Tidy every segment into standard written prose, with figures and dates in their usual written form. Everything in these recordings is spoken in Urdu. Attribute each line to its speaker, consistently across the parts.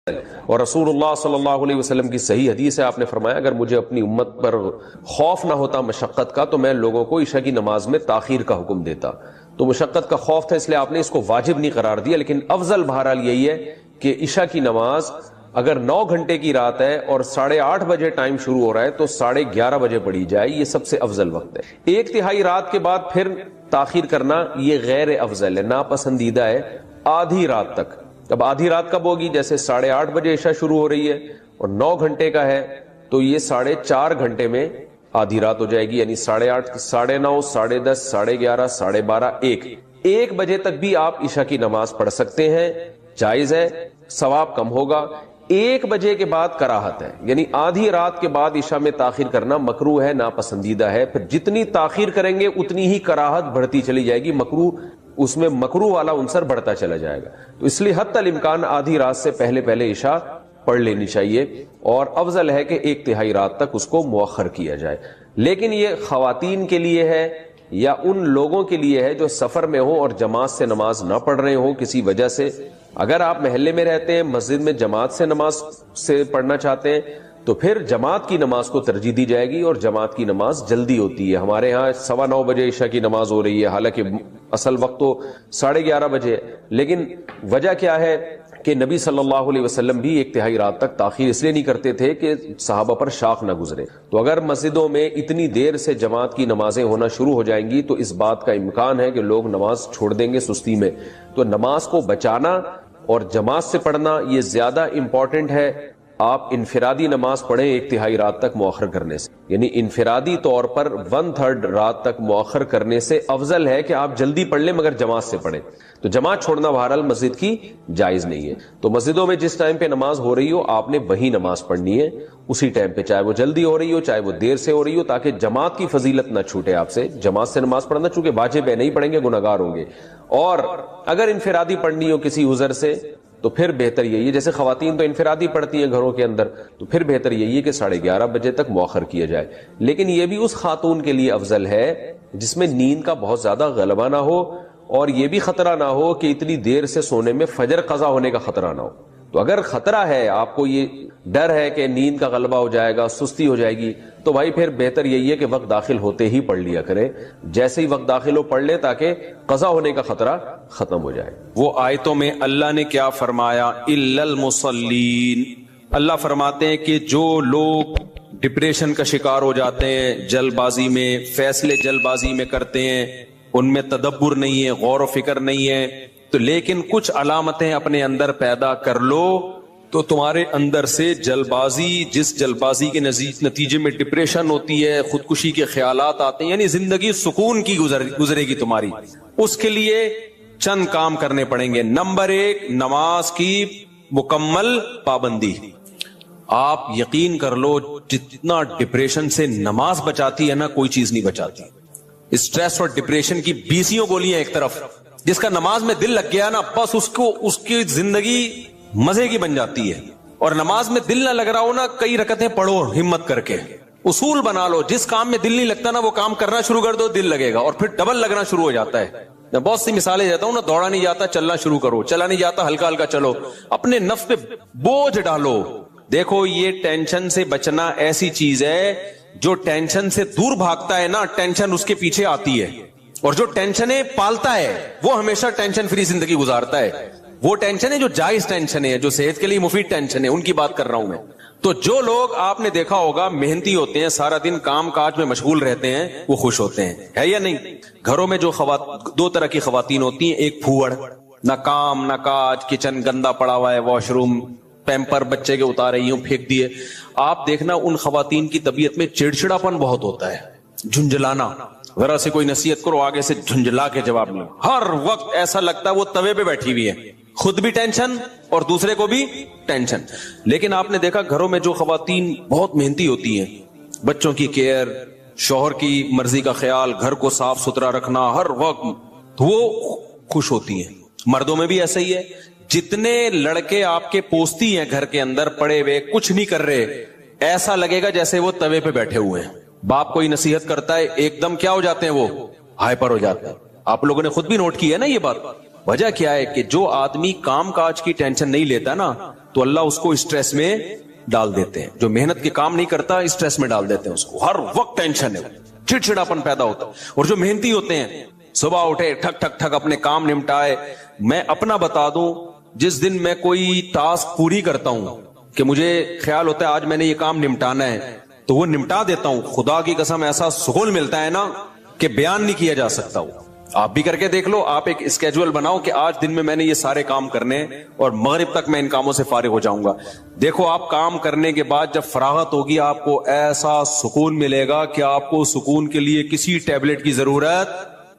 Speaker 1: اور رسول اللہ صلی اللہ علیہ وسلم کی صحیح حدیث ہے، آپ نے فرمایا اگر مجھے اپنی امت پر خوف نہ ہوتا مشقت کا تو میں لوگوں کو عشاء کی نماز میں تاخیر کا حکم دیتا. تو مشقت کا خوف تھا اس لیے آپ نے اس کو واجب نہیں قرار دیا، لیکن افضل بہرحال یہی ہے کہ عشاء کی نماز اگر 9 گھنٹے کی رات ہے اور 8:30 بجے ٹائم شروع ہو رہا ہے تو 11:30 بجے پڑھی جائے، یہ سب سے افضل وقت ہے. 1/3 رات کے بعد پھر تاخیر کرنا یہ غیر افضل ہے، ناپسندیدہ ہے آدھی رات تک. اب آدھی رات کب ہوگی؟ جیسے 8:30 بجے عشاء شروع ہو رہی ہے اور 9 گھنٹے کا ہے تو یہ 4.5 گھنٹے میں آدھی رات ہو جائے گی، یعنی 8:30 9:30 10:30 11:30 12:30 1 بجے تک بھی آپ عشاء کی نماز پڑھ سکتے ہیں، جائز ہے، ثواب کم ہوگا. 1 بجے کے بعد کراہت ہے، یعنی آدھی رات کے بعد عشاء میں تاخیر کرنا مکروہ ہے، ناپسندیدہ ہے. پھر جتنی تاخیر کریں گے اتنی ہی کراہت بڑھتی چلی جائے گی، مکروہ اس میں مکروہ والا عنصر بڑھتا چلا جائے گا. تو اس لیے حتی الامکان آدھی رات سے پہلے عشاء پڑھ لینی چاہیے، اور افضل ہے کہ 1/3 رات تک اس کو مؤخر کیا جائے. لیکن یہ خواتین کے لیے ہے یا ان لوگوں کے لیے ہے جو سفر میں ہو اور جماعت سے نماز نہ پڑھ رہے ہو کسی وجہ سے. اگر آپ محلے میں رہتے ہیں، مسجد میں جماعت سے نماز سے پڑھنا چاہتے ہیں تو پھر جماعت کی نماز کو ترجیح دی جائے گی، اور جماعت کی نماز جلدی ہوتی ہے. ہمارے ہاں 9:15 بجے عشاء کی نماز ہو رہی ہے، حالانکہ اصل وقت تو 11:30 بجے ہے. لیکن وجہ کیا ہے کہ نبی صلی اللہ علیہ وسلم بھی 1/3 رات تک تاخیر اس لیے نہیں کرتے تھے کہ صحابہ پر شاق نہ گزرے. تو اگر مسجدوں میں اتنی دیر سے جماعت کی نمازیں ہونا شروع ہو جائیں گی تو اس بات کا امکان ہے کہ لوگ نماز چھوڑ دیں گے سستی میں. تو نماز کو بچانا اور جماعت سے پڑھنا یہ زیادہ امپورٹنٹ ہے. آپ انفرادی نماز پڑھیں 1/3 رات تک مؤخر کرنے سے، یعنی انفرادی طور پر 1/3 رات تک مؤخر کرنے سے افضل ہے کہ آپ جلدی پڑھ لیں مگر جماعت سے پڑھیں. تو جماعت چھوڑنا بہرحال مسجد کی جائز نہیں ہے. تو مسجدوں میں جس ٹائم پہ نماز ہو رہی ہو آپ نے وہی نماز پڑھنی ہے اسی ٹائم پہ، چاہے وہ جلدی ہو رہی ہو چاہے وہ دیر سے ہو رہی ہو، تاکہ جماعت کی فضیلت نہ چھوٹے آپ سے. جماعت سے نماز پڑھنا چونکہ واجب ہے، نہیں پڑھیں گے گناہگار ہوں گے. اور اگر انفرادی پڑھنی ہو کسی عذر سے تو پھر بہتر یہی ہے، جیسے خواتین تو انفرادی پڑھتی ہیں گھروں کے اندر، تو پھر بہتر یہی ہے کہ 11:30 بجے تک مؤخر کیا جائے. لیکن یہ بھی اس خاتون کے لیے افضل ہے جس میں نیند کا بہت زیادہ غلبہ نہ ہو اور یہ بھی خطرہ نہ ہو کہ اتنی دیر سے سونے میں فجر قضا ہونے کا خطرہ نہ ہو. تو اگر خطرہ ہے، آپ کو یہ ڈر ہے کہ نیند کا غلبہ ہو جائے گا، سستی ہو جائے گی، تو بھائی پھر بہتر یہی ہے کہ وقت داخل ہوتے ہی پڑھ لیا کریں. جیسے ہی وقت داخل ہو پڑھ لیں تاکہ قضا ہونے کا خطرہ ختم ہو جائے.
Speaker 2: وہ آیتوں میں اللہ نے کیا فرمایا؟ الا المصلین. اللہ فرماتے ہیں کہ جو لوگ ڈپریشن کا شکار ہو جاتے ہیں، جلد بازی میں فیصلے جلد بازی میں کرتے ہیں، ان میں تدبر نہیں ہے، غور و فکر نہیں ہے، تو لیکن کچھ علامتیں اپنے اندر پیدا کر لو تو تمہارے اندر سے جلد بازی، جس جلد بازی کے نتیجے میں ڈپریشن ہوتی ہے، خودکشی کے خیالات آتے ہیں، یعنی زندگی سکون کی گزرے گی تمہاری. اس کے لیے چند کام کرنے پڑیں گے. نمبر 1، نماز کی مکمل پابندی. آپ یقین کر لو جتنا ڈپریشن سے نماز بچاتی ہے نا، کوئی چیز نہیں بچاتی. اسٹریس اور ڈپریشن کی 20 گولیاں ایک طرف، جس کا نماز میں دل لگ گیا نا بس اس کی زندگی مزے کی بن جاتی ہے. اور نماز میں دل نہ لگ رہا ہو نا، کئی رکعتیں پڑھو ہمت کر کے. اصول بنا لو، جس کام میں دل نہیں لگتا نا وہ کام کرنا شروع کر دو، دل لگے گا اور پھر ڈبل لگنا شروع ہو جاتا ہے. میں بہت سی مثالیں دیتا ہوں نا، دوڑا نہیں جاتا چلنا شروع کرو، چلا نہیں جاتا ہلکا ہلکا چلو، اپنے نفس پہ بوجھ ڈالو. دیکھو یہ ٹینشن سے بچنا ایسی چیز ہے جو ٹینشن سے دور بھاگتا ہے نا، ٹینشن اس کے پیچھے آتی ہے، اور جو ٹینشنیں پالتا ہے وہ ہمیشہ ٹینشن فری زندگی گزارتا ہے. وہ ٹینشن ہے جو جائز ٹینشن ہے، جو صحت کے لیے مفید ٹینشن ہے، ان کی بات کر رہا ہوں میں. تو جو لوگ آپ نے دیکھا ہوگا محنتی ہوتے ہیں، سارا دن کام کاج میں مشغول رہتے ہیں، وہ خوش ہوتے ہیں، ہے یا نہیں؟ گھروں میں جو 2 طرح کی خواتین ہوتی ہیں، ایک پھوڑ، نہ کام نہ کاج، کچن گندا پڑا ہوا ہے، واش روم پیمپر بچے کے اتارے یوں پھینک دیے. آپ دیکھنا ان خواتین کی طبیعت میں چڑچڑاپن بہت ہوتا ہے، جھنجھلانا. ذرا سے کوئی نصیحت کرو آگے سے جھنجھلا کے جواب لو. ہر وقت ایسا لگتا ہے وہ توے پہ بیٹھی ہوئی ہے، خود بھی ٹینشن اور دوسرے کو بھی ٹینشن. لیکن آپ نے دیکھا گھروں میں جو خواتین بہت محنتی ہوتی ہیں، بچوں کی کیئر، شوہر کی مرضی کا خیال، گھر کو صاف ستھرا رکھنا ہر وقت، وہ خوش ہوتی ہیں. مردوں میں بھی ایسا ہی ہے. جتنے لڑکے آپ کے پوستی ہیں گھر کے اندر پڑے ہوئے کچھ نہیں کر رہے، ایسا لگے گا جیسے وہ توے پہ بیٹھے ہوئے ہیں. باپ کوئی نصیحت کرتا ہے ایک دم کیا ہو جاتے ہیں، وہ ہائپر ہو جاتے ہیں. آپ لوگوں نے خود بھی نوٹ کی ہے نا یہ بات. وجہ کیا ہے کہ جو آدمی کام کاج کی ٹینشن نہیں لیتا نا، تو اللہ اس کو اسٹریس میں ڈال دیتے ہیں. جو محنت کے کام نہیں کرتا اسٹریس میں ڈال دیتے ہیں اس کو, ہر وقت ٹینشن ہے, چڑچڑاپن پیدا ہوتا ہے. اور جو محنتی ہوتے ہیں صبح اٹھے ٹھک ٹھک ٹھک اپنے کام نمٹائے. میں اپنا بتا دوں, جس دن میں کوئی ٹاسک پوری کرتا ہوں کہ مجھے خیال ہوتا ہے آج میں نے یہ کام نمٹانا ہے, تو وہ نمٹا دیتا ہوں. خدا کی قسم ایسا سکون ملتا ہے نا کہ بیان نہیں کیا جا سکتا. وہ آپ بھی کر کے دیکھ لو. آپ ایک اسکیجول بناؤ کہ آج دن میں میں نے یہ سارے کام کرنے اور مغرب تک میں ان کاموں سے فارغ ہو جاؤں گا. دیکھو آپ کام کرنے کے بعد جب فراغت ہوگی آپ کو ایسا سکون ملے گا کہ آپ کو سکون کے لیے کسی ٹیبلٹ کی ضرورت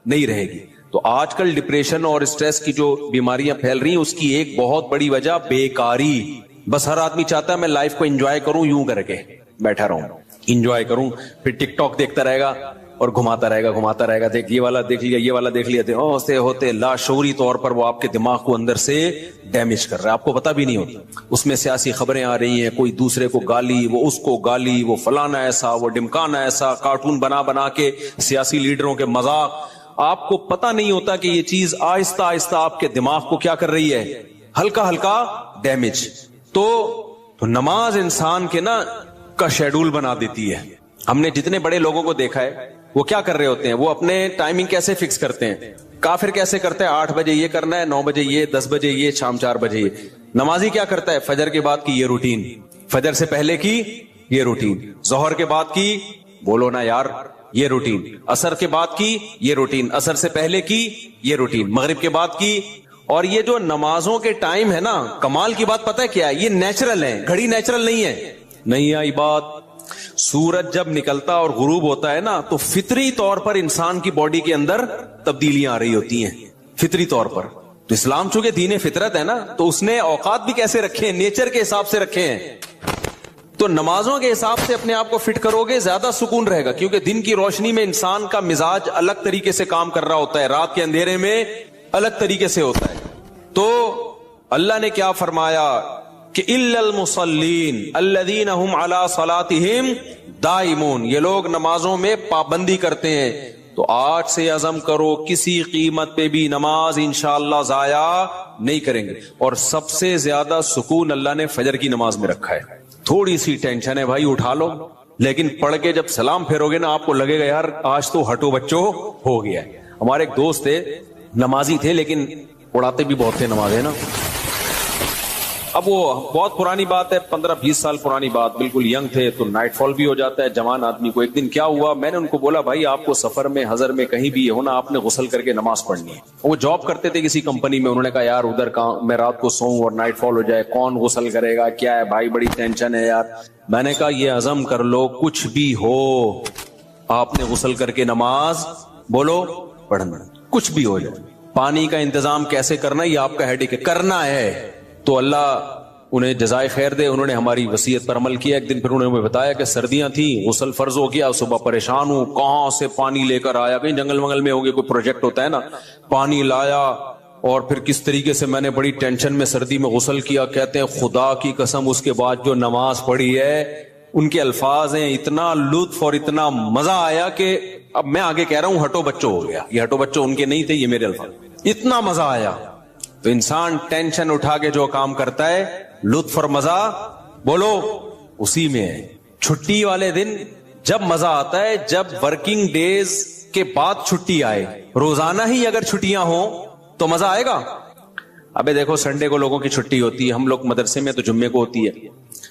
Speaker 2: نہیں رہے گی. تو آج کل ڈپریشن اور اسٹریس کی جو بیماریاں پھیل رہی ہیں اس کی ایک بہت بڑی وجہ بیکاری. بس ہر آدمی چاہتا ہے میں لائف کو انجوائے کروں, یوں کر کے بیٹھا رہوں, انجوائے کروں, پھر ٹک ٹاک دیکھتا رہے گا اور گھماتا رہے گا, دیکھ یہ والا دیکھ لیا, یہ والا دیکھ لیا. ہوتے لاشعوری طور پر وہ آپ کے دماغ کو اندر سے ڈیمیج کر رہا ہے, آپ کو پتا بھی نہیں ہوتا. اس میں سیاسی خبریں آ رہی ہیں, کوئی دوسرے کو گالی, وہ اس کو گالی, وہ فلانا ایسا, وہ ڈمکانا ایسا, کارٹون بنا کے سیاسی لیڈروں کے مذاق. آپ کو پتا نہیں ہوتا کہ یہ چیز آہستہ آہستہ آپ کے دماغ کو کیا کر رہی ہے, ہلکا ہلکا ڈیمیج. تو نماز انسان کے نا کا شیڈول بنا دیتی ہے. ہم نے جتنے بڑے لوگوں کو دیکھا ہے وہ کیا کر رہے ہوتے ہیں, وہ اپنے ٹائمنگ کیسے فکس کرتے ہیں. کافر کیسے کرتے ہیں, 8 بجے یہ کرنا ہے, 9 بجے یہ, 10 بجے یہ, شام 4 بجے یہ. نمازی کیا کرتا ہے, فجر کے بعد کی یہ روٹین, فجر سے پہلے کی یہ روٹین, ظہر کے بعد کی, بولو نا یار, یہ روٹین, عصر کے بعد کی یہ روٹین, عصر سے پہلے کی یہ روٹین, مغرب کے بعد کی. اور یہ جو نمازوں کے ٹائم ہے نا, کمال کی بات پتہ ہے کیا ہے, یہ نیچرل ہے, گھڑی نیچرل نہیں ہے. نہیں آئی بات. سورج جب نکلتا اور غروب ہوتا ہے نا تو فطری طور پر انسان کی باڈی کے اندر تبدیلیاں آ رہی ہوتی ہیں, فطری طور پر. تو اسلام چونکہ دین فطرت ہے نا, تو اس نے اوقات بھی کیسے رکھے ہیں, نیچر کے حساب سے رکھے ہیں. تو نمازوں کے حساب سے اپنے آپ کو فٹ کرو گے زیادہ سکون رہے گا, کیونکہ دن کی روشنی میں انسان کا مزاج الگ طریقے سے کام کر رہا ہوتا ہے, رات کے اندھیرے میں الگ طریقے سے ہوتا ہے. تو اللہ نے کیا فرمایا کہ الا المصلین الذین هم علی صلاتهم دائمون, یہ لوگ نمازوں میں پابندی کرتے ہیں. تو آج سے عزم کرو کسی قیمت پہ بھی نماز انشاءاللہ ضائع نہیں کریں گے. اور سب سے زیادہ سکون اللہ نے فجر کی نماز میں رکھا ہے. تھوڑی سی ٹینشن ہے بھائی, اٹھا لو, لیکن پڑھ کے جب سلام پھیرو گے نا آپ کو لگے گا یار آج تو ہٹو بچو ہو گیا ہے. ہمارے ایک دوست تھے, نمازی تھے لیکن اڑاتے بھی بہت تھے نمازیں نا. اب وہ بہت پرانی بات ہے, 15-20 سال پرانی بات, بالکل ینگ تھے, تو نائٹ فال بھی ہو جاتا ہے جوان آدمی کو. ایک دن کیا ہوا, میں نے ان کو بولا بھائی آپ کو سفر میں حضر میں کہیں بھی ہونا, آپ نے غسل کر کے نماز پڑھنی ہے. وہ جاب کرتے تھے کسی کمپنی میں, انہوں نے کہا یار ادھر کہاں میں رات کو سوؤں اور نائٹ فال ہو جائے, کون غسل کرے گا, کیا ہے بھائی بڑی ٹینشن ہے یار. میں نے کہا یہ عزم کر لو کچھ بھی ہو آپ نے غسل کر کے نماز بولو پڑھنا, کچھ بھی ہو جائے. پانی کا انتظام کیسے کرنا یہ آپ کا ہیڈک ہے, کرنا ہے. تو اللہ انہیں جزائے خیر دے, انہوں نے ہماری وصیت پر عمل کیا. ایک دن پھر انہوں نے بتایا کہ سردیاں تھیں, غسل فرض ہو گیا, صبح پریشان ہوں, کہاں سے پانی لے کر آیا, کہیں جنگل منگل میں ہو گیا, کوئی پروجیکٹ ہوتا ہے نا, پانی لایا اور پھر کس طریقے سے میں نے بڑی ٹینشن میں سردی میں غسل کیا. کہتے ہیں خدا کی قسم اس کے بعد جو نماز پڑھی ہے, ان کے الفاظ ہیں, اتنا لطف اور اتنا مزہ آیا کہ اب میں آگے کہہ رہا ہوں ہٹو بچوں ہو گیا. یہ ہٹو بچوں ان کے نہیں تھے, یہ میرے الفاظ. اتنا مزہ آیا. تو انسان ٹینشن اٹھا کے جو کام کرتا ہے لطف اور مزہ بولو اسی میں ہے. چھٹی والے دن جب مزہ آتا ہے جب ورکنگ ڈیز کے بعد چھٹی آئے. روزانہ ہی اگر چھٹیاں ہوں تو مزہ آئے گا. ابے دیکھو سنڈے کو لوگوں کی چھٹی ہوتی ہے, ہم لوگ مدرسے میں تو جمعے کو ہوتی ہے.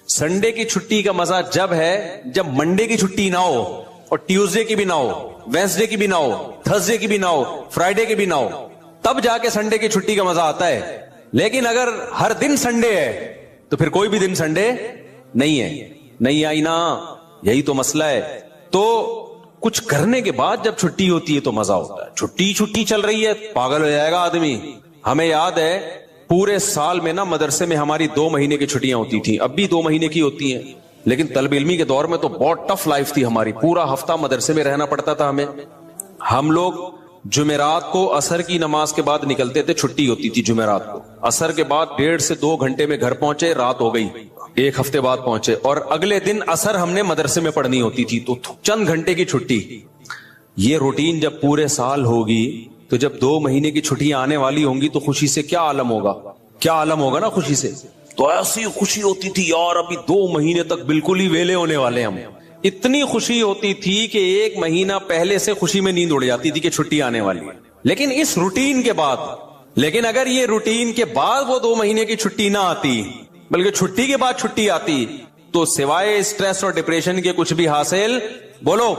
Speaker 2: سنڈے کی چھٹی کا مزہ جب ہے جب منڈے کی چھٹی نہ ہو, اور ٹیوزڈے کی بھی نہ ہو, وینسڈے کی بھی نہ ہو, تھرسڈے کی بھی نہ ہو, فرائیڈے کی بھی نہ ہو, تب جا کے سنڈے کی چھٹی کا مزہ آتا ہے. لیکن اگر ہر دن سنڈے ہے تو پھر کوئی بھی دن سنڈے نہیں ہے. نہیں آئی نا, یہی تو مسئلہ ہے. تو کچھ کرنے کے بعد جب چھٹی ہوتی ہے تو مزہ ہوتا ہے. چھٹی چل رہی ہے پاگل ہو جائے گا آدمی. ہمیں یاد ہے پورے سال میں نا مدرسے میں ہماری 2 مہینے کی چھٹیاں ہوتی تھیں, اب بھی 2 مہینے کی ہوتی ہیں, لیکن طالب علمی کے دور میں تو بہت ٹف لائف تھی ہماری. پورا ہفتہ مدرسے میں رہنا پڑتا تھا ہمیں. ہم لوگ جمعرات کو عصر کی نماز کے بعد نکلتے تھے, چھٹی ہوتی تھی جمعرات کو. عصر کے بعد 1.5 سے 2 گھنٹے میں گھر پہنچے, رات ہو گئی, 1 ہفتے بعد پہنچے, اور اگلے دن عصر ہم نے مدرسے میں پڑھنی ہوتی تھی, تو چند گھنٹے کی چھٹی. یہ روٹین جب پورے سال ہوگی تو جب 2 مہینے کی چھٹیاں آنے والی ہوں گی تو خوشی سے کیا عالم ہوگا, کیا عالم ہوگا نا خوشی سے. تو ایسی خوشی ہوتی تھی یار ابھی 2 مہینے تک بالکل ہی ویلے ہونے والے ہم. اتنی خوشی ہوتی تھی کہ 1 مہینہ پہلے سے خوشی میں نیند اڑ جاتی تھی کہ چھٹی آنے والی ہے. لیکن اس روٹین کے بعد، لیکن اگر یہ روٹین کے بعد وہ 2 مہینے کی چھٹی نہ آتی بلکہ چھٹی کے بعد چھٹی آتی تو سوائے اسٹریس اور ڈپریشن کے کچھ بھی حاصل بولو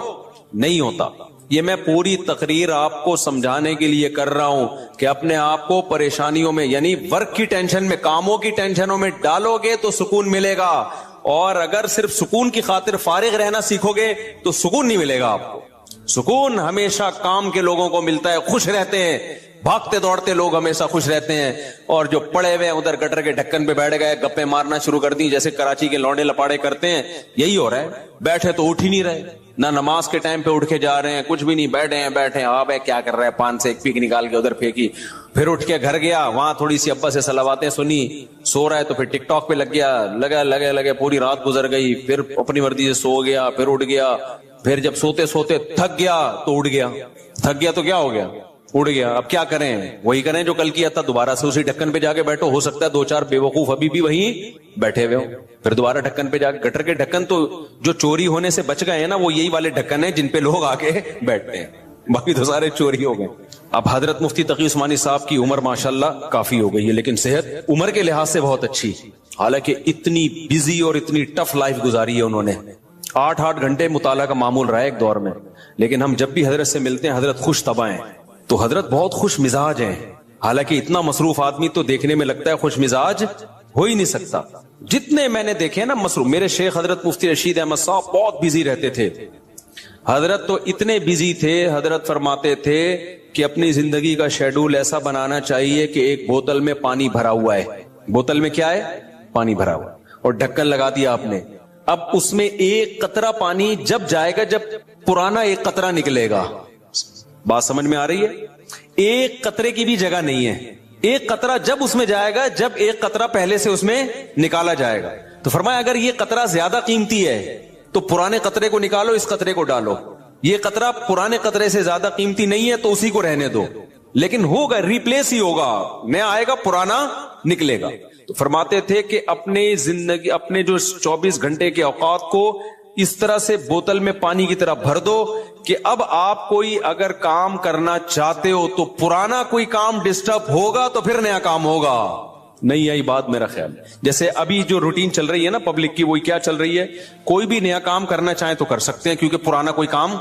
Speaker 2: نہیں ہوتا. یہ میں پوری تقریر آپ کو سمجھانے کے لیے کر رہا ہوں کہ اپنے آپ کو پریشانیوں میں یعنی ورک کی ٹینشن میں، کاموں کی ٹینشنوں میں ڈالو گے تو سکون ملے گا، اور اگر صرف سکون کی خاطر فارغ رہنا سیکھو گے تو سکون نہیں ملے گا آپ کو. سکون ہمیشہ کام کے لوگوں کو ملتا ہے، خوش رہتے ہیں، بھاگتے دوڑتے لوگ ہمیشہ خوش رہتے ہیں. اور جو پڑے ہوئے ادھر گٹر کے ڈھکن پہ بیٹھ گئے گپے مارنا شروع کر دی جیسے کراچی کے لونڈے لپاڑے کرتے ہیں، یہی ہو رہا ہے. بیٹھے تو اٹھ ہی نہیں رہے، نہ نماز کے ٹائم پہ اٹھ کے جا رہے ہیں، کچھ بھی نہیں، بیٹھے آپ کیا کر رہے ہیں، پان سے ایک پیک نکال کے ادھر پھینکی، پھر اٹھ کے گھر گیا، وہاں تھوڑی سی ابا سے صلواتیں سنی، سو رہا ہے تو پھر ٹک ٹاک پہ لگ گیا، لگے پوری رات گزر گئی، پھر اپنی مرضی سے سو گیا، پھر اٹھ گیا، پھر جب سوتے سوتے تھک گیا تو اٹھ گیا، تھک گیا تو کیا ہو گیا، اڑ گیا. اب کیا کریں، وہی کریں جو کل کیا تھا، دوبارہ سے اسی ڈھکن پہ جا کے بیٹھو. ہو سکتا ہے 2-4 بیوقوف ابھی بھی وہیں بیٹھے ہوئے ہوں، پھر دوبارہ ڈھکن پہ جا کے. گٹر کے ڈھکن تو جو چوری ہونے سے بچ گئے ہیں نا وہ یہی والے ڈھکن ہیں جن پہ لوگ آ کے بیٹھتے ہیں، باقی تو سارے چوری ہو گئے. اب حضرت مفتی تقی عثمانی صاحب کی عمر ماشاءاللہ کافی ہو گئی ہے، لیکن صحت عمر کے لحاظ سے بہت اچھی، حالانکہ اتنی بزی اور اتنی ٹف لائف گزاری ہے انہوں نے. 8 گھنٹے مطالعہ کا معمول رہا ہے ایک دور میں، لیکن ہم جب بھی حضرت سے ملتے ہیں حضرت خوش طبع ہیں. تو حضرت بہت خوش مزاج ہیں، حالانکہ اتنا مصروف آدمی تو دیکھنے میں لگتا ہے خوش مزاج ہو ہی نہیں سکتا. جتنے میں نے دیکھے نا مصروف، میرے شیخ حضرت مفتی رشید احمد صاحب بہت بزی رہتے تھے. حضرت تو اتنے بزی تھے، حضرت فرماتے تھے کہ اپنی زندگی کا شیڈول ایسا بنانا چاہیے کہ ایک بوتل میں پانی بھرا ہوا ہے، بوتل میں کیا ہے، پانی بھرا ہوا، اور ڈھکن لگا دیا آپ نے. اب اس میں ایک قطرہ پانی جب جائے گا جب پرانا ایک قطرہ نکلے گا. بات سمجھ میں آ رہی ہے؟ ایک قطرے کی بھی جگہ نہیں ہے، ایک قطرہ جب اس میں جائے گا جب ایک قطرہ پہلے سے اس میں نکالا جائے گا. تو فرمایا اگر یہ قطرہ زیادہ قیمتی ہے تو پرانے قطرے کو نکالو، اس قطرے کو ڈالو. یہ قطرہ پرانے قطرے سے زیادہ قیمتی نہیں ہے تو اسی کو رہنے دو، لیکن ہوگا ریپلیس ہی ہوگا، نیا آئے گا پرانا نکلے گا. تو فرماتے تھے کہ اپنے زندگی، اپنے جو 24 گھنٹے کے اوقات کو اس طرح سے بوتل میں پانی کی طرح بھر دو کہ اب آپ کوئی اگر کام کرنا چاہتے ہو تو پرانا کوئی کام ڈسٹرب ہوگا تو پھر نیا کام ہوگا. نہیں آئی بات میرا خیال. جیسے ابھی جو روٹین چل رہی ہے نا پبلک کی، وہی کیا چل رہی ہے، کوئی بھی نیا کام کرنا چاہیں تو کر سکتے ہیں کیونکہ پرانا کوئی کام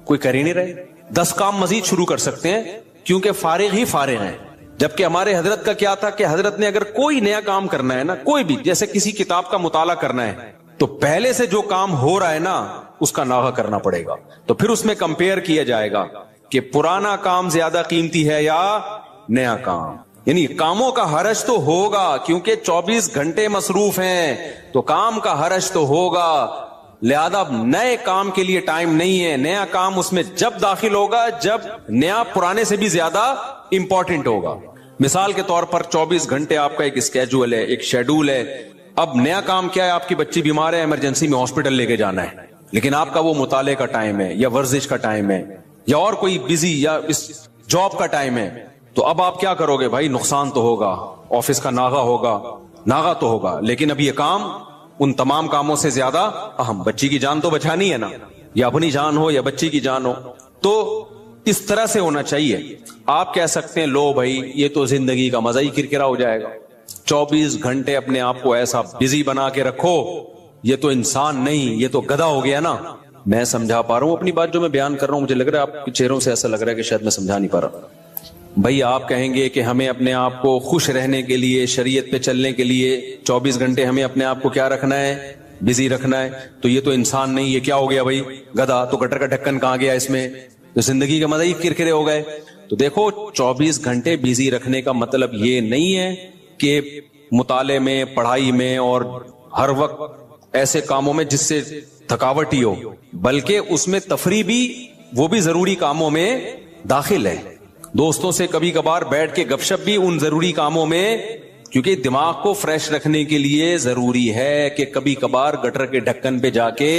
Speaker 2: کوئی کر ہی نہیں رہے. 10 کام مزید شروع کر سکتے ہیں کیونکہ فارغ ہی فارغ ہیں. جبکہ ہمارے حضرت کا کیا تھا کہ حضرت نے اگر کوئی نیا کام کرنا ہے نا، کوئی بھی، جیسے کسی کتاب کا مطالعہ کرنا ہے تو پہلے سے جو کام ہو رہا ہے نا اس کا ناغہ کرنا پڑے گا. تو پھر اس میں کمپیئر کیا جائے گا کہ پرانا کام زیادہ قیمتی ہے یا نیا کام. یعنی کاموں کا حرج تو ہوگا کیونکہ 24 گھنٹے مصروف ہیں تو کام کا حرج تو ہوگا، لہذا نئے کام کے لیے ٹائم نہیں ہے. نیا کام اس میں جب داخل ہوگا جب نیا پرانے سے بھی زیادہ امپورٹنٹ ہوگا. مثال کے طور پر 24 گھنٹے آپ کا ایک اسکیجول ہے، ایک شیڈول ہے. اب نیا کام کیا ہے، آپ کی بچی بیمار ہے، ایمرجنسی میں ہاسپٹل لے کے جانا ہے، لیکن آپ کا وہ مطالعے کا ٹائم ہے یا ورزش کا ٹائم ہے یا اور کوئی بزی یا جاب کا ٹائم ہے. تو اب آپ کیا کرو گے بھائی، نقصان تو ہوگا، آفس کا ناغہ تو ہوگا، لیکن اب یہ کام ان تمام کاموں سے زیادہ اہم. بچی کی جان تو بچانی ہے نا، یا اپنی جان ہو یا بچی کی جان ہو. تو اس طرح سے ہونا چاہیے. آپ کہہ سکتے ہیں لو بھائی یہ تو زندگی کا مزہ ہی کرکرا ہو جائے گا، 24 گھنٹے اپنے آپ کو ایسا بزی بنا کے رکھو، یہ تو انسان نہیں، یہ تو گدھا ہو گیا نا. میں سمجھا پا رہا ہوں اپنی بات جو میں بیان کر رہا ہوں، مجھے لگ رہا ہے آپ کے چہروں سے ایسا لگ رہا ہے کہ شاید میں سمجھا نہیں پا رہا. بھائی آپ کہیں گے کہ ہمیں اپنے آپ کو خوش رہنے کے لیے، شریعت پہ چلنے کے لیے 24 گھنٹے ہمیں اپنے آپ کو کیا رکھنا ہے، بزی رکھنا ہے. تو یہ تو انسان نہیں، یہ کیا ہو گیا بھائی، گدھا. تو گٹر کا ڈھکن کہاں گیا اس میں، تو زندگی کا مزہ ہی کرکرے ہو گئے. تو دیکھو 24 گھنٹے بزی رکھنے کا مطلب یہ نہیں ہے کہ مطالعے میں، پڑھائی میں اور ہر وقت ایسے کاموں میں جس سے تھکاوٹ ہی ہو، بلکہ اس میں تفریح بھی، وہ بھی ضروری کاموں میں داخل ہے. دوستوں سے کبھی کبھار بیٹھ کے گپ شپ بھی ان ضروری کاموں میں، کیونکہ دماغ کو فریش رکھنے کے لیے ضروری ہے کہ کبھی کبھار گٹر کے ڈھکن پہ جا کے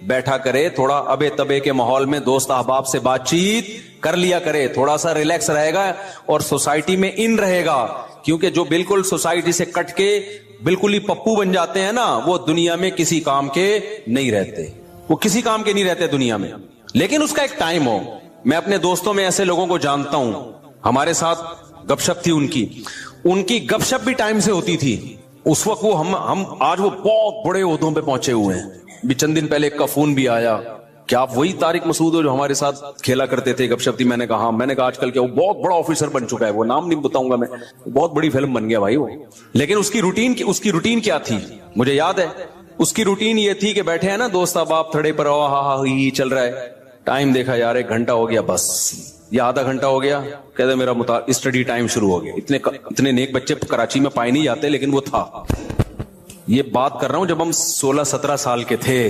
Speaker 2: بیٹھا کرے، تھوڑا ابے تبے کے ماحول میں دوست احباب سے بات چیت کر لیا کرے، تھوڑا سا ریلیکس رہے گا اور سوسائٹی میں ان رہے گا. کیونکہ جو بالکل سوسائٹی سے کٹ کے بالکل ہی پپو بن جاتے ہیں نا, وہ دنیا میں کسی کام کے نہیں رہتے, وہ کسی کام کے نہیں رہتے دنیا میں. لیکن اس کا ایک ٹائم ہو. میں اپنے دوستوں میں ایسے لوگوں کو جانتا ہوں, ہمارے ساتھ گپ شپ تھی ان کی گپ شپ بھی ٹائم سے ہوتی تھی. اس وقت وہ ہم آج وہ بہت بڑے عہدوں پہ پہنچے ہوئے ہیں. بھی چند دن پہلے ایک کا فون بھی آیا, کیا آپ وہی طارق مسعود ہو جو ہمارے ساتھ کھیلا کرتے تھے, گپ شپ تھی. میں نے کہا میں نے کہا آج کل کیا وہ بہت بڑا آفیسر بن چکا ہے, وہ نام نہیں بتاؤں گا میں, بہت بڑی فلم بن گیا بھائی وہ. لیکن اس کی روٹین کیا تھی مجھے یاد ہے. اس کی روٹین یہ تھی کہ بیٹھے ہیں نا دوست آپ تھڑے پر, ہی چل رہا ہے, ٹائم دیکھا یار 1 گھنٹہ ہو گیا بس, یا آدھا گھنٹہ ہو گیا, کہتے میرا اسٹڈی ٹائم شروع ہو گیا. اتنے نیک بچے کراچی میں پائے نہیں جاتے, لیکن وہ تھا. یہ بات کر رہا ہوں جب ہم 16-17 سال کے تھے,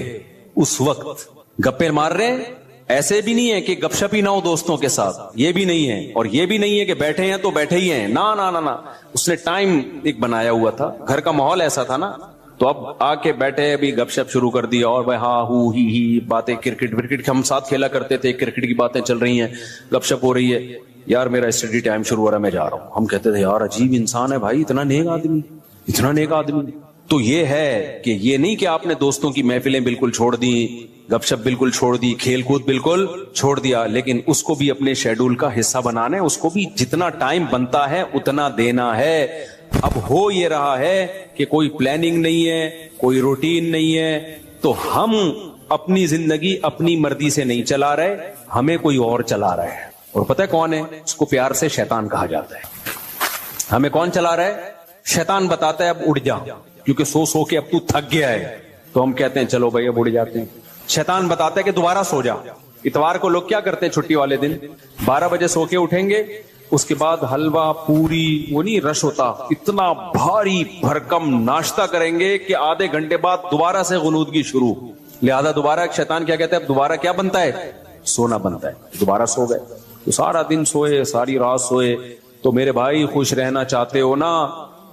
Speaker 2: اس وقت گپے مار رہے ہیں. ایسے بھی نہیں ہے کہ گپ شپ ہی نہ ہو دوستوں کے ساتھ, یہ بھی نہیں ہے. اور یہ بھی نہیں ہے کہ بیٹھے ہیں تو بیٹھے ہی ہیں, نہ. اس نے ٹائم ایک بنایا ہوا تھا, گھر کا ماحول ایسا تھا نا. تو اب آ کے بیٹھے ابھی گپ شپ شروع کر دی, اور بھائی ہاں ہی باتیں, کرکٹ ہم ساتھ کھیلا کرتے تھے, کرکٹ کی باتیں چل رہی ہیں, گپ شپ ہو رہی ہے. یار میرا اسٹڈی ٹائم شروع ہو رہا ہے, میں جا رہا ہوں. ہم کہتے تھے یار عجیب انسان ہے بھائی, اتنا نیک آدمی. تو یہ ہے کہ یہ نہیں کہ آپ نے دوستوں کی محفلیں بالکل چھوڑ دی, گپ شپ بالکل چھوڑ دی, کھیل کود بالکل چھوڑ دیا, لیکن اس کو بھی اپنے شیڈول کا حصہ بنانا ہے. اس کو بھی جتنا ٹائم بنتا ہے اتنا دینا ہے. اب ہو یہ رہا ہے کہ کوئی پلاننگ نہیں ہے, کوئی روٹین نہیں ہے, تو ہم اپنی زندگی اپنی مرضی سے نہیں چلا رہے, ہمیں کوئی اور چلا رہا ہے. اور پتہ ہے کون ہے؟ اس کو پیار سے شیطان کہا جاتا ہے. ہمیں کون چلا رہا ہے؟ شیطان بتاتا ہے اب اٹھ جا, کیونکہ سو کے اب تو تھک گیا ہے. تو ہم کہتے ہیں چلو بھائی اب اٹھ جاتے ہیں. شیطان بتاتا ہے کہ دوبارہ سو جا. اتوار کو لوگ کیا کرتے ہیں چھٹی والے دن, 12 بجے سو کے اٹھیں گے, اس کے بعد حلوہ پوری وہ نہیں رش ہوتا, اتنا بھاری بھرکم ناشتہ کریں گے کہ آدھے گھنٹے بعد دوبارہ سے غنودگی شروع. لہذا دوبارہ شیطان کیا کہتا ہے, اب دوبارہ کیا بنتا ہے؟ سونا بنتا ہے. دوبارہ سو گئے تو سارا دن سوئے, ساری رات سوئے. تو میرے بھائی خوش رہنا چاہتے ہو نا,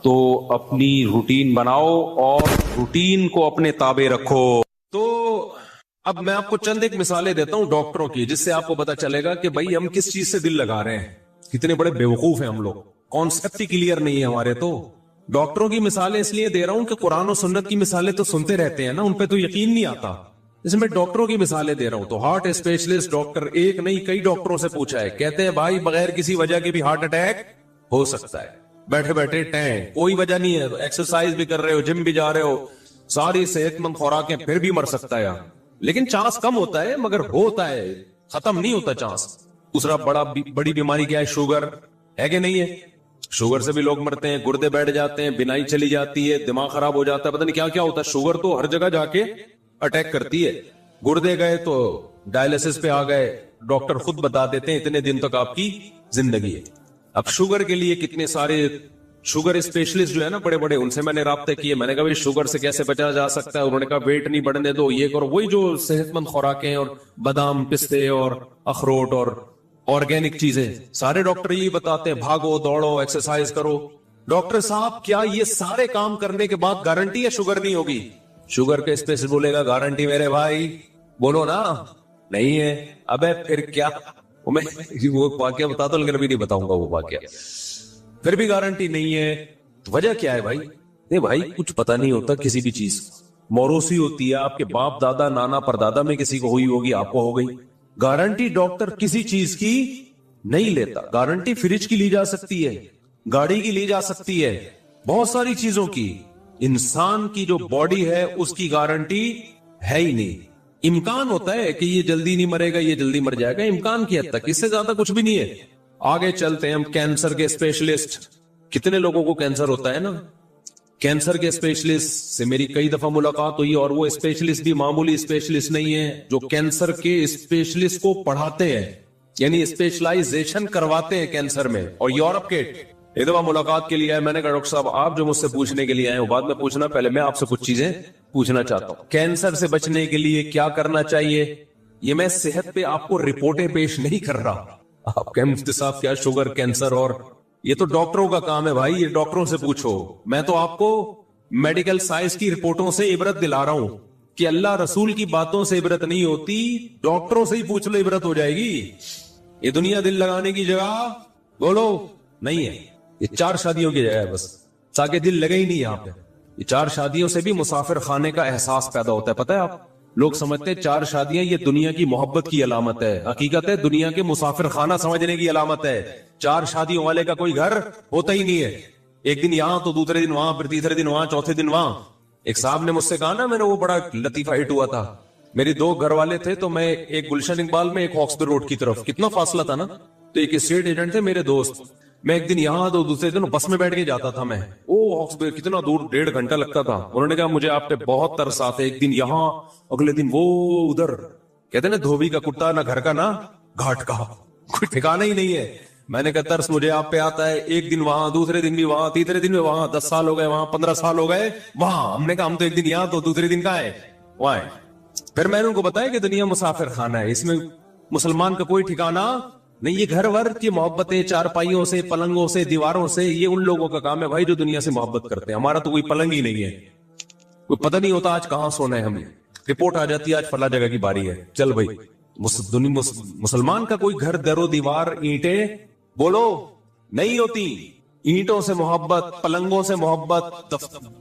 Speaker 2: تو اپنی روٹین بناؤ اور روٹین کو اپنے تابع رکھو.
Speaker 1: تو اب میں آپ کو چند ایک مثالیں دیتا ہوں ڈاکٹروں کی, جس سے آپ کو پتا چلے گا کہ بھائی ہم کس چیز سے دل لگا رہے ہیں, کتنے بڑے بیوقوف ہیں ہم لوگ, کانسیپٹ ہی کلیئر نہیں ہے ہمارے. تو ڈاکٹروں کی مثالیں اس لیے دے رہا ہوں کہ قرآن و سنت کی مثالیں تو سنتے رہتے ہیں نا, ان پہ تو یقین نہیں آتا, اس میں ڈاکٹروں کی مثالیں دے رہا ہوں. تو ہارٹ اسپیشلسٹ ڈاکٹر ایک نہیں کئی ڈاکٹروں سے پوچھا ہے, کہتے ہیں بھائی بغیر کسی وجہ کے بھی ہارٹ اٹیک ہو سکتا ہے, بیٹھے بیٹھے ٹین, کوئی وجہ نہیں ہے, ایکسرسائز بھی کر رہے ہو, جم بھی جا رہے ہو, ساری صحت مند خوراکیں, پھر بھی مر سکتا ہے. لیکن چانس کم ہوتا ہے, مگر ہوتا ہے, ختم نہیں ہوتا چانس. دوسرا بڑی بیماری کیا ہے؟ شوگر ہے کہ نہیں ہے؟ شوگر سے بھی لوگ مرتے ہیں, گردے بیٹھ جاتے ہیں, بینائی چلی جاتی ہے, دماغ خراب ہو جاتا ہے, پتہ نہیں کیا کیا ہوتا ہے. شوگر تو ہر جگہ جا کے اٹیک کرتی ہے. گردے گئے تو ڈائلسس پہ آ گئے, ڈاکٹر خود بتا دیتے ہیں اتنے دن تک آپ کی زندگی ہے. اب شوگر کے لیے کتنے سارے شوگر اسپیشلسٹ جو ہے نا بڑے بڑے, ان سے میں نے رابطے کیے. میں نے کہا شوگر سے کیسے بچا جا سکتا ہے؟ انہوں نے کہا ویٹ نہیں بڑھنے دو, یہ کرو, وہی جو صحت مند خوراکیں اور بادام پستے اور اخروٹ اور آرگینک چیزیں, سارے ڈاکٹر یہی بتاتے ہیں بھاگو دوڑو ایکسرسائز کرو. ڈاکٹر صاحب کیا یہ سارے کام کرنے کے بعد گارنٹی ہے شوگر نہیں ہوگی؟ شوگر کے اسپیشلسٹ بولے گا گارنٹی میرے بھائی, بولو نا نہیں ہے. ابے پھر کیا, میں وہ واقعہ بتاتا ہوں لیکن ابھی نہیں بتاؤں گا وہ واقعہ. پھر بھی گارنٹی نہیں ہے, وجہ کیا ہے بھائی؟ نہیں بھائی کچھ پتا نہیں ہوتا کسی بھی چیز, موروثی ہوتی ہے, آپ کے باپ دادا نانا پردادا میں کسی کو ہوئی ہوگی, آپ کو ہو گئی. گارنٹی ڈاکٹر کسی چیز کی نہیں لیتا. گارنٹی فریج کی لی جا سکتی ہے, گاڑی کی لی جا سکتی ہے, بہت ساری چیزوں کی. انسان کی جو باڈی ہے اس کی گارنٹی ہے ہی نہیں. امکان ہوتا ہے کہ یہ جلدی نہیں مرے گا, یہ جلدی مر جائے گا, امکان کی حد تک, اس سے زیادہ کچھ بھی نہیں ہے. آگے چلتے ہیں ہم کینسر کے اسپیشلسٹ, کتنے لوگوں کو کینسر ہوتا ہے نا. کینسر کے اسپیشلسٹ سے میری کئی دفعہ ملاقات ہوئی, اور وہ اسپیشلسٹ بھی معمولی اسپیشلسٹ نہیں ہے, جو کینسر کے اسپیشلسٹ کو پڑھاتے ہیں, یعنی اسپیشلائزیشن کرواتے ہیں کینسر میں. اور یورپ کے ایک دفعہ ملاقات کے لیے آئے, میں نے کہا ڈاکٹر صاحب آپ جو مجھ سے پوچھنے کے لیے آئے وہ بعد میں پوچھنا, پہلے میں آپ سے کچھ چیزیں پوچھنا چاہتا ہوں. کینسر سے بچنے کے لیے کیا کرنا چاہیے؟ یہ میں صحت پہ آپ کو رپورٹیں پیش نہیں کر رہا, آپ کہ مفتی صاحب کیا شوگر کینسر, اور یہ تو ڈاکٹروں کا کام ہے بھائی, یہ ڈاکٹروں سے پوچھو. میں تو آپ کو میڈیکل سائنس کی رپورٹوں سے عبرت دلا رہا ہوں کہ اللہ رسول کی باتوں سے عبرت نہیں ہوتی, ڈاکٹروں سے ہی پوچھ لو عبرت ہو جائے گی. یہ دنیا دل لگانے کی جگہ بولو نہیں ہے, یہ 4 شادیوں کی جگہ ہے بس, تاکہ دل لگے ہی نہیں یہاں پہ.
Speaker 2: یہ 4 شادیوں سے بھی مسافر خانے کا احساس پیدا ہوتا ہے. پتہ ہے آپ لوگ سمجھتے ہیں 4 شادیاں یہ دنیا کی محبت کی علامت ہے. حقیقت ہے دنیا کے مسافر خانہ سمجھنے کی علامت ہے. 4 شادیوں والے کا کوئی گھر ہوتا ہی نہیں ہے. ایک دن یہاں تو دوسرے دن وہاں، پھر تیسرے دن وہاں، چوتھے دن وہاں. ایک صاحب نے مجھ سے کہا نا، میں نے وہ بڑا لطیفہ ہٹ ہوا تھا. میری 2 گھر والے تھے تو میں ایک گلشن اقبال میں، ایک ہاکسپیر روڈ کی طرف، کتنا فاصلہ تھا نا. تو ایک اسٹیٹ ایجنٹ تھے میرے دوست، میں ایک دن یہاں تو دوسرے دن بس میں بیٹھ کے جاتا تھا. میں ہاکسپیر کتنا دور، 1.5 گھنٹہ لگتا تھا. انہوں نے کہا مجھے آپ پہ بہت ترس آتا ہے. ایک دن یہاں، اگلے دن وہ ادھر. کہتے ہیں نا دھوبی کا کتا نہ گھر کا نہ گھاٹ کا، کوئی ٹھکانا ہی نہیں ہے. میں نے کہا ترس مجھے آپ پہ آتا ہے. ایک دن وہاں، دوسرے دن بھی وہاں، تیسرے دن بھی وہاں. 10 سال ہو گئے وہاں، 15 سال ہو گئے وہاں. ہم نے کہا ہم تو ایک دن یہاں تو دوسرے دن کہاں ہے وہاں ہے. پھر میں نے ان کو بتایا کہ دنیا مسافر خانہ ہے، اس میں مسلمان کا کوئی ٹھکانا نہیں. یہ گھر ور کی محبتیں چارپائیوں سے، پلنگوں سے، دیواروں سے، یہ ان لوگوں کا کام ہے بھائی جو دنیا سے محبت کرتے ہیں. ہمارا تو کوئی پلنگ ہی نہیں ہے. کوئی پتہ نہیں ہوتا آج کہاں سونا ہے. ہمیں رپورٹ آ جاتی ہے آج فلاں جگہ کی باری ہے، چل بھائی. مسلمان کا کوئی گھر در و دیوار اینٹیں بولو نہیں ہوتی. اینٹوں سے محبت، پلنگوں سے محبت،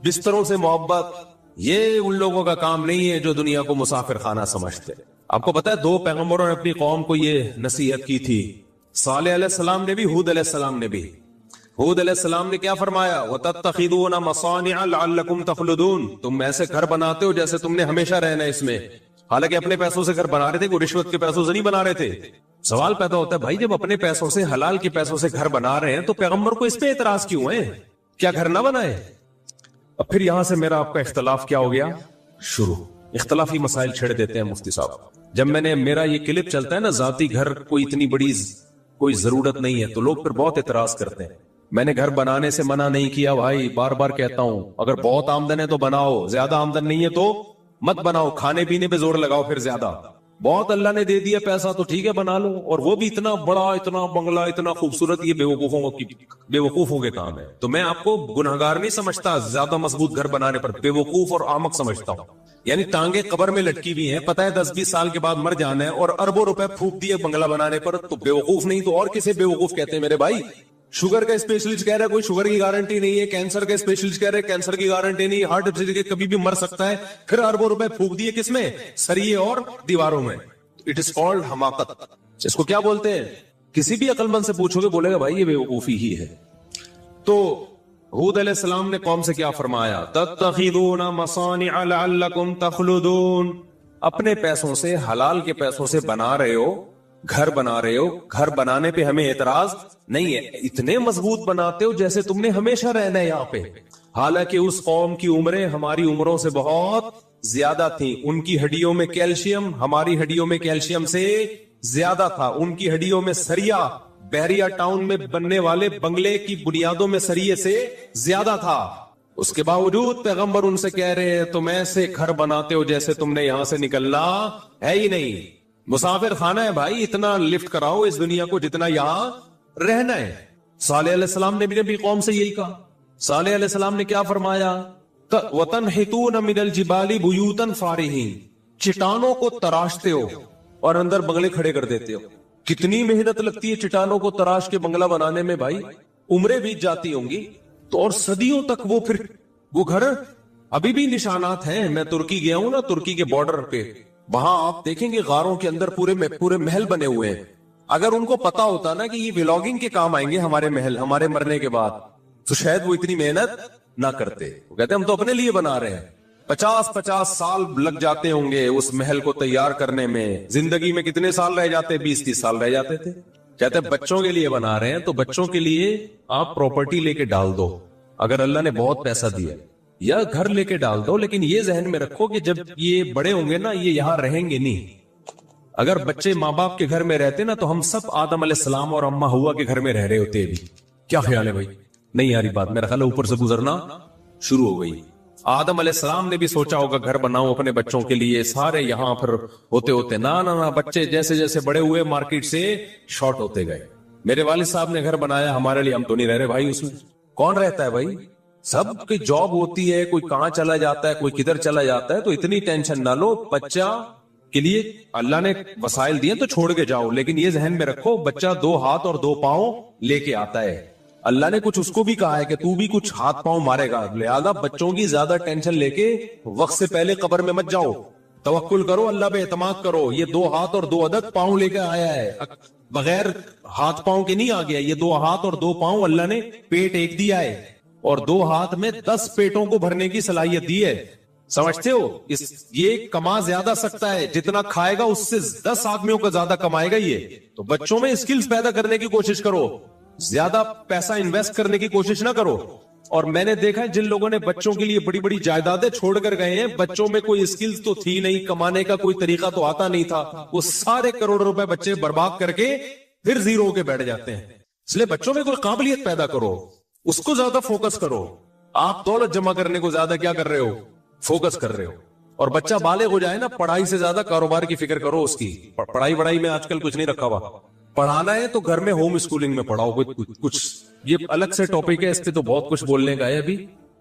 Speaker 2: بستروں سے محبت، یہ ان لوگوں کا کام نہیں ہے جو دنیا کو مسافر خانہ سمجھتے. آپ کو پتا ہے 2 پیغمبروں نے اپنی قوم کو یہ نصیحت کی تھی. صالح علیہ السلام نے بھی، ہود علیہ السلام نے بھی. ہود علیہ السلام نے کیا فرمایا؟ وَتَتَّخِذُونَ مَصَانِعَ لَعَلَّكُمْ تَخْلُدُونَ. تم ایسے گھر بناتے ہو جیسے تم نے ہمیشہ رہنا ہے اس میں. حالانکہ اپنے پیسوں سے گھر بنا رہے تھے، کوئی رشوت کے پیسوں سے نہیں بنا رہے تھے. سوال پیدا ہوتا ہے بھائی جب اپنے پیسوں سے، حلال کے پیسوں سے گھر بنا رہے ہیں تو پیغمبر کو اس پہ اعتراض کیوں ہے؟ کیا گھر نہ بنائے؟ اب پھر یہاں سے میرا آپ کا اختلاف کیا ہو گیا شروع. اختلافی مسائل چھڑ دیتے ہیں مفتی صاحب. جب میں نے، میرا یہ کلپ چلتا ہے نا ذاتی گھر کوئی اتنی بڑی کوئی ضرورت نہیں ہے، تو لوگ پھر بہت اعتراض کرتے ہیں. میں نے گھر بنانے سے منع نہیں کیا بھائی، بار بار کہتا ہوں اگر بہت آمدن ہے تو بناؤ، زیادہ آمدن نہیں ہے تو مت بناؤ. کھانے پینے پہ زور لگاؤ پھر زیادہ. بہت اللہ نے دے دیا پیسہ تو ٹھیک ہے بنا لو، اور وہ بھی اتنا بڑا، اتنا بنگلہ، اتنا خوبصورت. یہ بے وقوفوں کے کام ہے. تو میں آپ کو گنہگار نہیں سمجھتا زیادہ مضبوط گھر بنانے پر، بے وقوف اور احمق سمجھتا ہوں. یعنی ٹانگیں قبر میں لٹکی ہوئی ہیں، پتہ ہے 10-20 سال کے بعد مر جانا ہے، اور اربوں روپے پھونک دیے بنگلہ بنانے پر، تو بے وقوف نہیں تو اور کسے بے وقوف کہتے ہیں میرے بھائی؟ شوگر کا اسپیشلسٹ کہہ رہا ہے کوئی شوگر کی گارنٹی نہیں ہے، کینسر کا اسپیشلسٹ کہہ رہا ہے کینسر کی گارنٹی نہیں، ہارٹ ڈیزیز کے کبھی بھی مر سکتا ہے. پھر اربوں روپے پھونک دیے کس میں؟ سریے اور دیواروں میں. اٹ از کالڈ حماقت. اس کو کیا بولتے ہیں؟ کسی بھی عقل مند سے پوچھو گے بولے گا بھائی یہ بے وقوفی ہی ہے. تو ہود علیہ السلام نے قوم سے کیا فرمایا؟ تتخذون مصانع لعلکم تخلدون. اپنے پیسوں سے، حلال کے پیسوں سے بنا رہے ہو، گھر بنا رہے ہو. گھر بنانے پہ ہمیں اعتراض نہیں ہے، اتنے مضبوط بناتے ہو جیسے تم نے ہمیشہ رہنا ہے یہاں پہ. حالانکہ اس قوم کی عمریں ہماری عمروں سے بہت زیادہ تھیں. ان کی ہڈیوں میں کیلشیم ہماری ہڈیوں میں کیلشیم سے زیادہ تھا. ان کی ہڈیوں میں سریا، بحریہ ٹاؤن میں بننے والے بنگلے کی بنیادوں میں سریے سے زیادہ تھا. اس کے باوجود پیغمبر ان سے کہہ رہے ہیں تم ایسے گھر بناتے ہو جیسے تم نے یہاں سے نکلنا ہے ہی نہیں. مسافر خانہ ہے بھائی، اتنا لفٹ کراؤ اس دنیا کو جتنا یہاں رہنا ہے. صالح علیہ السلام نے بھی قوم سے یہی کہا. صالح علیہ السلام نے کیا فرمایا؟ وَتَنْحِتُونَ مِنَ الْجِبَالِ بُيُوتًا فَارِهِينَ. چٹانوں کو تراشتے ہو اور اندر بنگلے کھڑے کر دیتے ہو. کتنی محنت لگتی ہے چٹانوں کو تراش کے بنگلہ بنانے میں بھائی، عمریں بیت جاتی ہوں گی تو، اور صدیوں تک وہ پھر وہ گھر ابھی بھی نشانات ہیں. میں ترکی گیا ہوں نا، ترکی کے بارڈر پہ، وہاں آپ دیکھیں گے غاروں کے اندر پورے محل بنے ہوئے ہیں. اگر ان کو پتا ہوتا نا کہ یہ ولاگنگ کے کام آئیں گے ہمارے محل ہمارے مرنے کے بعد، تو شاید وہ اتنی محنت نہ کرتے. وہ کہتے ہیں ہم تو اپنے لیے بنا رہے ہیں. 50 سال لگ جاتے ہوں گے اس محل کو تیار کرنے میں. زندگی میں کتنے سال رہ جاتے؟ 20-30 سال رہ جاتے تھے. کہتے ہیں بچوں کے لیے بنا رہے ہیں، تو بچوں کے لیے آپ پراپرٹی لے کے ڈال دو اگر اللہ نے بہت پیسہ دیا، یا گھر لے کے ڈال دو. لیکن یہ ذہن میں رکھو کہ جب یہ بڑے ہوں گے نا، یہ یہاں رہیں گے نہیں. اگر بچے ماں باپ کے گھر میں رہتے نا، تو ہم سب آدم علیہ السلام اور اما ہوا کے گھر میں رہ رہے ہوتے ابھی. کیا خیال ہے بھائی؟ نہیں یاری بات میرا خیال ہے اوپر سے گزرنا شروع ہو گئی. آدم علیہ السلام نے بھی سوچا ہوگا گھر بناؤ اپنے بچوں کے لیے، سارے یہاں پھر ہوتے نہ بچے جیسے جیسے بڑے ہوئے مارکیٹ سے شارٹ ہوتے گئے. میرے والد صاحب نے گھر بنایا ہمارے لیے، ہم تو نہیں رہ رہے بھائی. اس میں کون رہتا ہے بھائی؟ سب کی جاب ہوتی ہے، کوئی کہاں چلا جاتا ہے، کوئی کدھر چلا جاتا ہے. تو اتنی ٹینشن نہ لو. بچہ کے لیے اللہ نے وسائل دیے تو چھوڑ کے جاؤ، لیکن یہ ذہن میں رکھو بچہ 2 ہاتھ اور 2 پاؤں لے کے آتا ہے.
Speaker 3: اللہ نے کچھ اس کو بھی کہا ہے کہ تو بھی کچھ ہاتھ پاؤں مارے گا، لہذا بچوں کی زیادہ ٹینشن لے کے وقت سے پہلے قبر میں مت جاؤ، توکل کرو، اللہ پہ اعتماد کرو. یہ 2 ہاتھ اور 2 عدد پاؤں لے کے آیا ہے، بغیر ہاتھ پاؤں کے نہیں آ گیا. یہ 2 ہاتھ اور 2 پاؤں اللہ نے پیٹ ایک دیا ہے، اور 2 ہاتھ میں 10 پیٹوں کو بھرنے کی صلاحیت دی ہے. سمجھتے ہو؟ یہ کما زیادہ سکتا ہے، جتنا کھائے گا اس سے 10 آدمیوں کا زیادہ کمائے گا. یہ تو بچوں میں اسکلز پیدا کرنے کی کوشش کرو، زیادہ پیسہ انویسٹ کرنے کی کوشش نہ کرو. اور میں نے دیکھا ہے جن لوگوں نے بچوں کے لیے بڑی بڑی جائیدادیں چھوڑ کر گئے ہیں، بچوں میں کوئی اسکلز تو تھی نہیں، کمانے کا کوئی طریقہ تو آتا نہیں تھا، وہ سارے کروڑ روپے بچے برباد کر کے پھر زیرو کے بیٹھ جاتے ہیں. اس لیے بچوں میں کوئی قابلیت پیدا کرو، اس کو زیادہ فوکس کرو. آپ دولت جمع کرنے کو زیادہ کیا کر رہے ہو؟ فوکس کر رہے ہو. اور بچہ بالغ ہو جائے نا، پڑھائی سے زیادہ کاروبار کی فکر کرو اس کی. پڑھائی میں آج کل کچھ نہیں رکھا ہوا. پڑھانا ہے تو گھر میں ہوم اسکولنگ میں پڑھاؤ. کچھ یہ الگ سے ٹاپک ہے، اس پہ تو بہت کچھ بولنے کا ہے ابھی.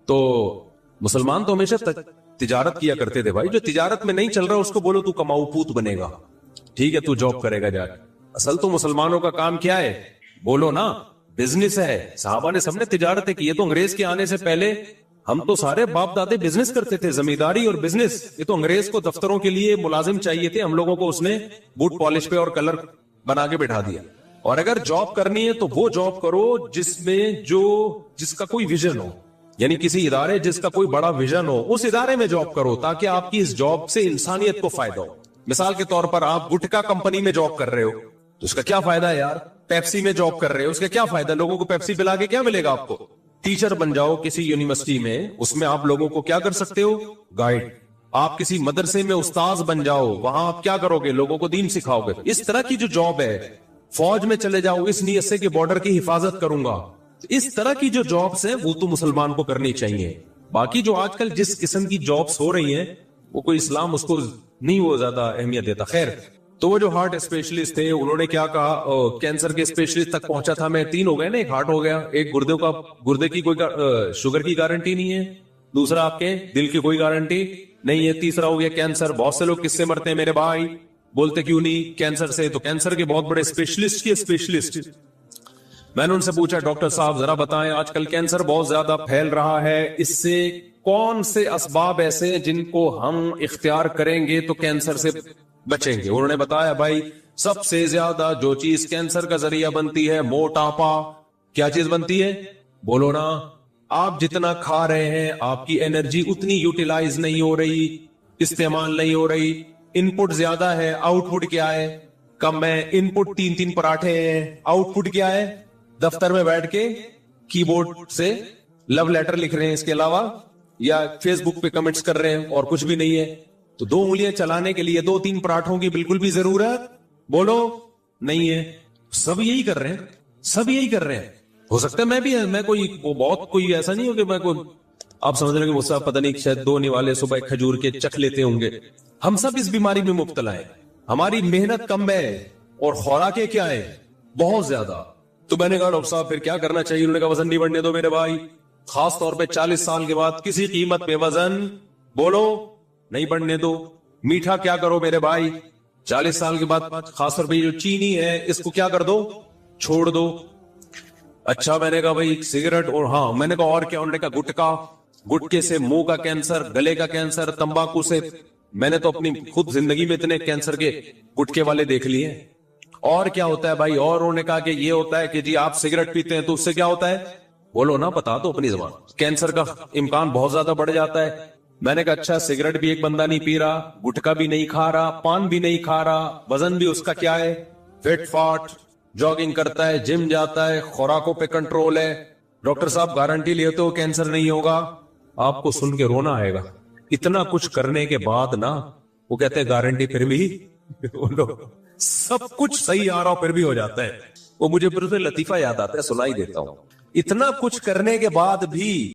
Speaker 3: تو مسلمان تو ہمیشہ تجارت کیا کرتے تھے بھائی. جو تجارت میں نہیں چل رہا اس کو بولو تو کماؤ پوت بنے گا، ٹھیک ہے، تو جاب کرے گا جا کے. اصل تو مسلمانوں کا کام کیا ہے؟ بولو نا، بزنس ہے. صحابہ نے سب نے تجارتیں کی. یہ تو انگریز کے آنے سے پہلے ہم تو سارے باپ دادے بزنس کرتے تھے، زمینداری اور بزنس. یہ تو انگریز کو دفتروں کے لیے ملازم چاہیے تھے، ہم لوگوں کو اس نے بوٹ پالش پہ اور کلر بنا کے بٹھا دیا. اور اگر جاب کرنی ہے تو وہ جاب کرو جس کا کوئی ویژن ہو، یعنی کسی ادارے جس کا کوئی بڑا ویژن ہو، اس ادارے میں جاب کرو تاکہ آپ کی اس جاب سے انسانیت کو فائدہ ہو. مثال کے طور پر آپ گٹکا کمپنی میں جاب کر رہے ہو تو اس کا کیا فائدہ ہے یار؟ پیپسی میں جاب کر رہے ہو، اس کا کیا فائدہ؟ لوگوں کو پیپسی پلا کے کیا ملے گا آپ کو؟ ٹیچر بن جاؤ کسی یونیورسٹی میں، اس میں آپ لوگوں کو کیا کر سکتے ہو؟ گائیڈ. آپ کسی مدرسے میں استاذ بن جاؤ، وہاں آپ کیا کرو گے؟ لوگوں کو دین سکھاؤ گے. اس طرح کی جو جاب ہے، فوج میں چلے جاؤ اس نیت سے کہ بارڈر کی حفاظت کروں گا. اس طرح کی جو جابس ہیں وہ تو مسلمان کو کرنی چاہیے. باقی جو آج کل جس قسم کی جابس ہو رہی ہیں وہ کوئی اسلام اس کو نہیں وہ زیادہ اہمیت دیتا. خیر، تو وہ جو ہارٹ اسپیشلسٹ تھے انہوں نے کیا کہا؟ کینسر کے اسپیشلسٹ تک پہنچا تھا میں. 3 ہو گئے نا، ایک ہارٹ ہو گیا، ایک گردے کی کوئی شوگر کی گارنٹی نہیں ہے، دوسرا آپ کے دل کی کوئی گارنٹی نہیں ہے، تیسرا ہو گیا کینسر. بہت سے لوگ کس سے مرتے ہیں میرے بھائی؟ بولتے کیوں نہیں؟ کینسر سے. تو کینسر کے بہت بڑے اسپیشلسٹ میں نے ان سے پوچھا، ڈاکٹر صاحب ذرا بتائیں آج کل کینسر بہت زیادہ پھیل رہا ہے، اس سے کون سے اسباب ایسے ہیں جن کو ہم اختیار کریں گے تو کینسر سے بچیں گے؟ انہوں نے بتایا بھائی سب سے زیادہ جو چیز کینسر کا ذریعہ بنتی ہے موٹاپا. کیا چیز بنتی ہے؟ بولو نا. آپ جتنا کھا رہے ہیں آپ کی انرجی اتنی یوٹیلائز نہیں ہو رہی، استعمال نہیں ہو رہی. ان پٹ زیادہ ہے، آؤٹ پٹ کیا ہے؟ کم ہے. ان پٹ 3 پراٹھے ہیں، آؤٹ پٹ کیا ہے؟ دفتر میں بیٹھ کے کی بورڈ سے لو لیٹر لکھ رہے ہیں، اس کے علاوہ یا فیس بک پہ کمنٹس کر رہے ہیں اور کچھ بھی نہیں ہے. تو 2 انگلیاں چلانے کے لیے 2-3 پراٹھوں کی بالکل بھی ضرورت بولو نہیں ہے. سب یہی کر رہے ہیں. ہو سکتا ہے میں کوئی ایسا نہیں ہو کہ میں کوئی آپ سمجھ رہے کہ وہ پتہ نہیں شاید 2 نوالے صبح کھجور کے چکھ لیتے ہوں گے. ہم سب اس بیماری میں مبتلا ہیں. ہماری محنت کم ہے اور خوراکیں کیا ہے؟ بہت زیادہ. تو میں نے کہا ڈاکٹر صاحب پھر کیا کرنا چاہیے؟ انہوں نے کہا وزن نہیں بڑھنے دو میرے بھائی، خاص طور پہ 40 سال کے بعد کسی قیمت پہ وزن بولو نہیں بڑھنے دو. میٹھا کیا کرو میرے بھائی؟ 40 سال کے بعد خاص طور پہ جو چینی ہے اس کو کیا کر دو؟ چھوڑ دو. اچھا میں نے کہا بھائی سگریٹ، اور ہاں میں نے کہا اور کیا؟ انہوں نے کہا گٹکے سے منہ کا کینسر، گلے کا کینسر، تمباکو سے. میں نے تو اپنی خود زندگی میں اتنے کینسر کے گٹکے والے دیکھ لیے. اور کیا ہوتا ہے بھائی؟ اور انہوں نے کہا کہ یہ ہوتا ہے کہ جی آپ سگریٹ پیتے ہیں تو اس سے کیا ہوتا ہے؟ بولو نا، بتا دو اپنی زبان. کینسر کا امکان بہت زیادہ بڑھ جاتا ہے. میں نے کہا اچھا سگریٹ بھی ایک بندہ نہیں پی رہا، گٹکا بھی نہیں کھا رہا، پان بھی نہیں کھا رہا، وزن بھی اس کا کیا ہے؟ فٹ فاٹ، جاگنگ کرتا ہے، جم جاتا ہے، خوراکوں پہ کنٹرول ہے. ڈاکٹر صاحب گارنٹی لیتے ہو کینسر نہیں ہوگا؟ آپ کو سن کے رونا آئے گا. اتنا کچھ کرنے کے بعد نا وہ کہتے ہیں گارنٹی پھر بھی سب کچھ صحیح آ رہا پھر بھی ہو جاتا ہے. وہ مجھے پھر سے لطیفہ یاد آتا ہے، سنا ہی دیتا ہوں. اتنا کچھ کرنے کے بعد بھی